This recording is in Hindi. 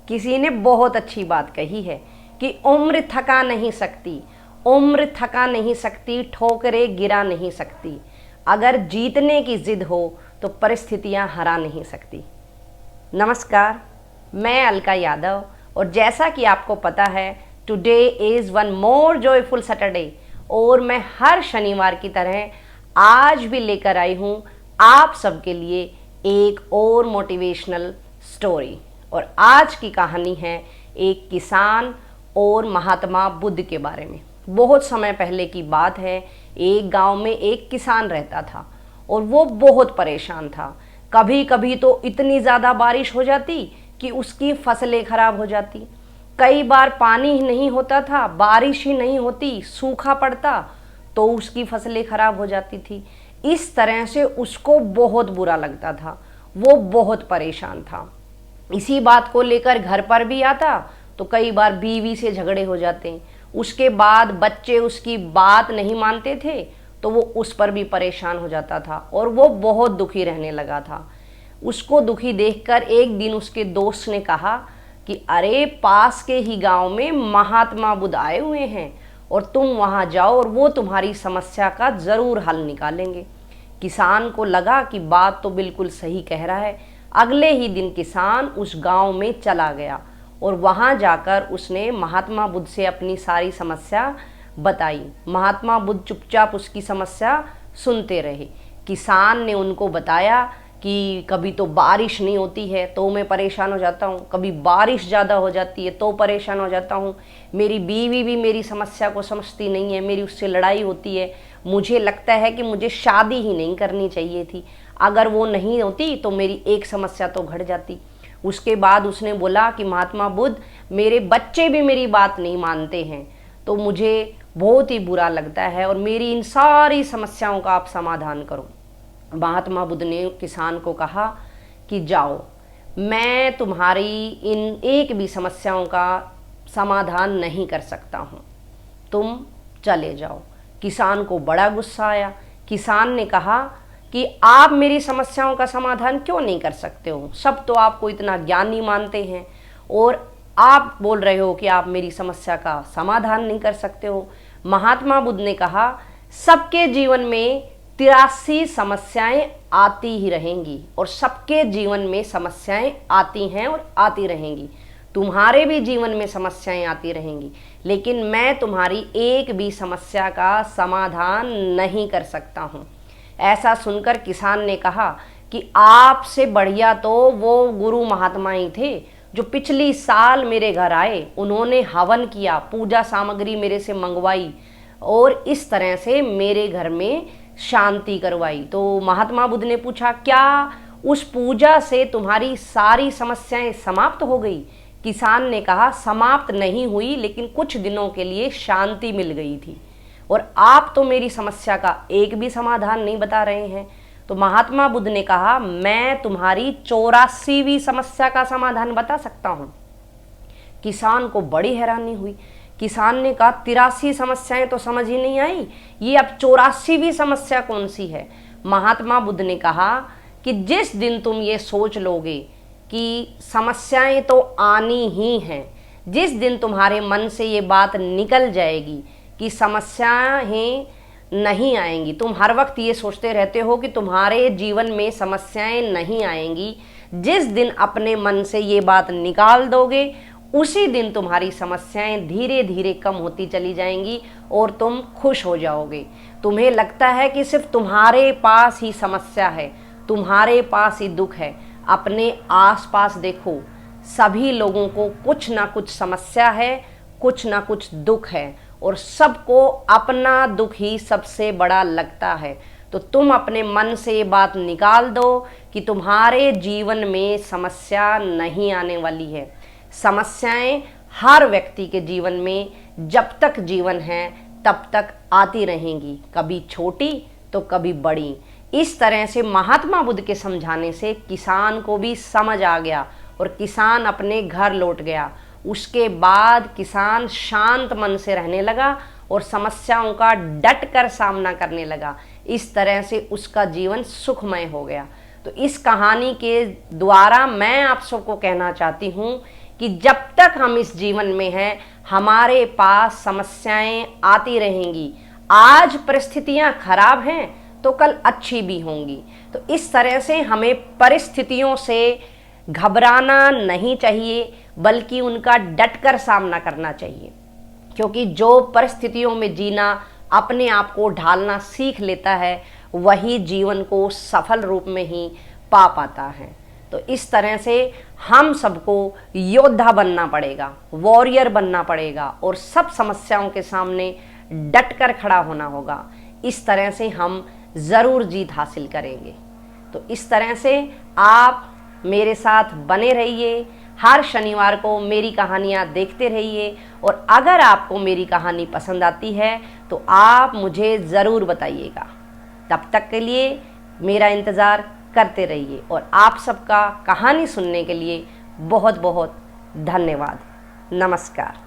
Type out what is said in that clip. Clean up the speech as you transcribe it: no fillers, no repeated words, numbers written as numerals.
किसी ने बहुत अच्छी बात कही है कि उम्र थका नहीं सकती, उम्र थका नहीं सकती, ठोकरें गिरा नहीं सकती। अगर जीतने की जिद हो तो परिस्थितियां हरा नहीं सकती। नमस्कार, मैं अलका यादव, और जैसा कि आपको पता है, today is one more joyful Saturday, और मैं हर शनिवार की तरह आज भी लेकर आई हूँ आप सबके लिए एक और मोटिवेशनल स्टोरी। और आज की कहानी है एक किसान और महात्मा बुद्ध के बारे में। बहुत समय पहले की बात है। एक गांव में एक किसान रहता था और वो बहुत परेशान था। कभी कभी तो इतनी ज़्यादा बारिश हो जाती कि उसकी फसलें खराब हो जाती। कई बार पानी ही नहीं होता था, बारिश ही नहीं होती, सूखा पड़ता तो उसकी फसलें खराब हो जाती थी। इस तरह से उसको बहुत बुरा लगता था, वो बहुत परेशान था। इसी बात को लेकर घर पर भी आता तो कई बार बीवी से झगड़े हो जाते। उसके बाद बच्चे उसकी बात नहीं मानते थे तो वो उस पर भी परेशान हो जाता था और वो बहुत दुखी रहने लगा था। उसको दुखी देखकर एक दिन उसके दोस्त ने कहा कि अरे, पास के ही गांव में महात्मा बुद्ध आए हुए हैं और तुम वहां जाओ और वो तुम्हारी समस्या का ज़रूर हल निकालेंगे। किसान को लगा कि बात तो बिल्कुल सही कह रहा है। अगले ही दिन किसान उस गांव में चला गया और वहां जाकर उसने महात्मा बुद्ध से अपनी सारी समस्या बताई। महात्मा बुद्ध चुपचाप उसकी समस्या सुनते रहे। किसान ने उनको बताया कि कभी तो बारिश नहीं होती है तो मैं परेशान हो जाता हूँ, कभी बारिश ज़्यादा हो जाती है तो परेशान हो जाता हूँ, मेरी बीवी भी मेरी समस्या को समझती नहीं है, मेरी उससे लड़ाई होती है, मुझे लगता है कि मुझे शादी ही नहीं करनी चाहिए थी, अगर वो नहीं होती तो मेरी एक समस्या तो घट जाती। उसके बाद उसने बोला कि महात्मा बुद्ध, मेरे बच्चे भी मेरी बात नहीं मानते हैं तो मुझे बहुत ही बुरा लगता है और मेरी इन सारी समस्याओं का आप समाधान करो। महात्मा बुद्ध ने किसान को कहा कि जाओ, मैं तुम्हारी इन एक भी समस्याओं का समाधान नहीं कर सकता हूँ, तुम चले जाओ। किसान को बड़ा गुस्सा आया। किसान ने कहा कि आप मेरी समस्याओं का समाधान क्यों नहीं कर सकते हो? सब तो आपको इतना ज्ञानी मानते हैं और आप बोल रहे हो कि आप मेरी समस्या का समाधान नहीं कर सकते हो। महात्मा बुद्ध ने कहा, सबके जीवन में 83 समस्याएं आती ही रहेंगी और सबके जीवन में समस्याएं आती हैं और आती रहेंगी। तुम्हारे भी जीवन में समस्याएं आती रहेंगी, लेकिन मैं तुम्हारी एक भी समस्या का समाधान नहीं कर सकता हूँ। ऐसा सुनकर किसान ने कहा कि आपसे बढ़िया तो वो गुरु महात्मा ही थे जो पिछली साल मेरे घर आए, उन्होंने हवन किया, पूजा सामग्री मेरे से मंगवाई और इस तरह से मेरे घर में शांति करवाई। तो महात्मा बुद्ध ने पूछा, क्या उस पूजा से तुम्हारी सारी समस्याएं समाप्त हो गई? किसान ने कहा, समाप्त नहीं हुई, लेकिन कुछ दिनों के लिए शांति मिल गई थी और आप तो मेरी समस्या का एक भी समाधान नहीं बता रहे हैं। तो महात्मा बुद्ध ने कहा, मैं तुम्हारी 84वीं समस्या का समाधान बता सकता हूँ। किसान को बड़ी हैरानी हुई। किसान ने कहा, 83 समस्याएं तो समझ ही नहीं आई, ये अब 84वीं समस्या कौन सी है? महात्मा बुद्ध ने कहा कि जिस दिन तुम ये सोच लोगे कि समस्याएं तो आनी ही हैं, जिस दिन तुम्हारे मन से ये बात निकल जाएगी कि समस्याएं नहीं आएंगी, तुम हर वक्त ये सोचते रहते हो कि तुम्हारे जीवन में समस्याएं नहीं आएंगी, जिस दिन अपने मन से ये बात निकाल दोगे उसी दिन तुम्हारी समस्याएं धीरे धीरे कम होती चली जाएंगी और तुम खुश हो जाओगे। तुम्हें लगता है कि सिर्फ तुम्हारे पास ही समस्या है, तुम्हारे पास ही दुख है। अपने आसपास देखो, सभी लोगों को कुछ ना कुछ समस्या है, कुछ ना कुछ दुख है और सबको अपना दुख ही सबसे बड़ा लगता है। तो तुम अपने मन से ये बात निकाल दो कि तुम्हारे जीवन में समस्या नहीं आने वाली है। समस्याएं हर व्यक्ति के जीवन में जब तक जीवन है तब तक आती रहेंगी, कभी छोटी तो कभी बड़ी। इस तरह से महात्मा बुद्ध के समझाने से किसान को भी समझ आ गया और किसान अपने घर लौट गया। उसके बाद किसान शांत मन से रहने लगा और समस्याओं का डट कर सामना करने लगा। इस तरह से उसका जीवन सुखमय हो गया। तो इस कहानी के द्वारा मैं आप सबको कहना चाहती हूँ कि जब तक हम इस जीवन में हैं हमारे पास समस्याएं आती रहेंगी। आज परिस्थितियां खराब हैं तो कल अच्छी भी होंगी। तो इस तरह से हमें परिस्थितियों से घबराना नहीं चाहिए, बल्कि उनका डटकर सामना करना चाहिए, क्योंकि जो परिस्थितियों में जीना, अपने आप को ढालना सीख लेता है, वही जीवन को सफल रूप में ही पा पाता है। तो इस तरह से हम सबको योद्धा बनना पड़ेगा, वॉरियर बनना पड़ेगा और सब समस्याओं के सामने डटकर खड़ा होना होगा। इस तरह से हम ज़रूर जीत हासिल करेंगे। तो इस तरह से आप मेरे साथ बने रहिए, हर शनिवार को मेरी कहानियाँ देखते रहिए, और अगर आपको मेरी कहानी पसंद आती है तो आप मुझे ज़रूर बताइएगा। तब तक के लिए मेरा इंतज़ार करते रहिए, और आप सबका कहानी सुनने के लिए बहुत बहुत धन्यवाद। नमस्कार।